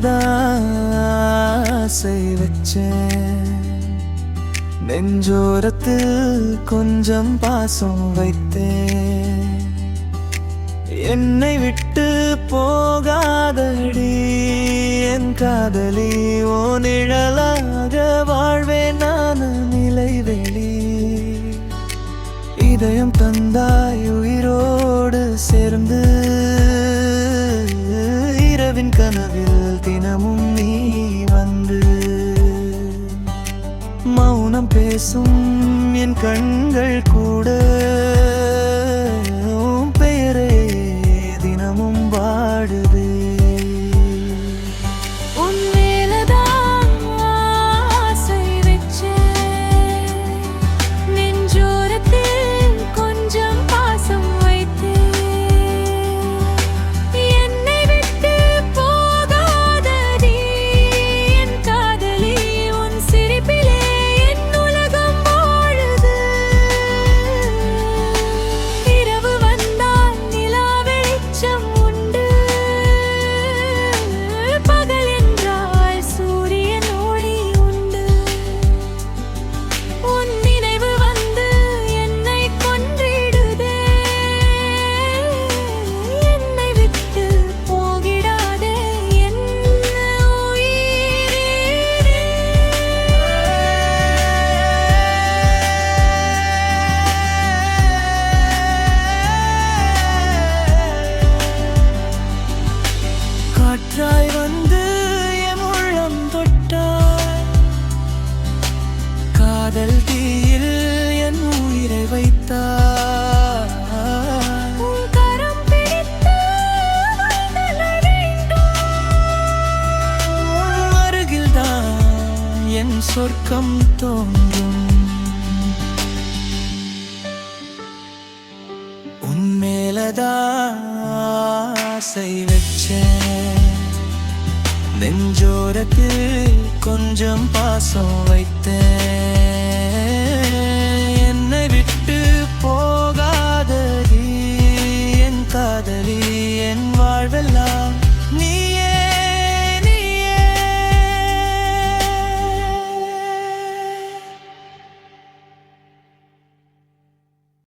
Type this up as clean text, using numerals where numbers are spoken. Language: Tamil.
மேலதான் ஆசை வச்சேன், நெஞ்சோரத்தில் கொஞ்சம் பாசம் வைத்தேன். என்னை விட்டு போகாதடி என் காதலி, ஓ நிழலாக வாழ்வேன் நான் நிலைவெளி. இதயம் தந்தாய் உயிரோடு சேர்ந்து, இரவின் கனவில் தினமும் நீ வந்து. மௌனம் பேசும் என் கண்கள் கூட உன் பெயரே தினமும் பாடுதே. உன் மேலதான் ஆசை வச்சேன், நெஞ்சோரத்தில் கொஞ்சம் பாசம் வைத்தேன். என்னை விட்டு போகாதடி என் காதலி, உன் சிரிப்பிலே என் உலகம் வாழுது. இரவு வந்தால் நிலா வெளிச்சம் உண்டு, பகல் என்றால் சூரியன் ஒளி உண்டு. உன் நினைவு வந்து என்னை கொன்றிடுதே, என்னை விட்டு போகிடாதே என் உயிரே. காற்றாய் வந்து என் உள்ளம் தொட்டாய், காதல் தீயில் என் உயிரை வைத்தாய். உன் கரம் பிடித்து வாழ்தல் வேண்டும், உன் அருகில்தான் என் சொர்க்கம் தோன்றும். உன் மேலதான் ஆசை வச்சேன், நெஞ்சோரத்தில் கொஞ்சம் பாசம் வைத்தேன். என்னை விட்டு போகாதடி என் காதலி, என் வாழ்வெல்லாம்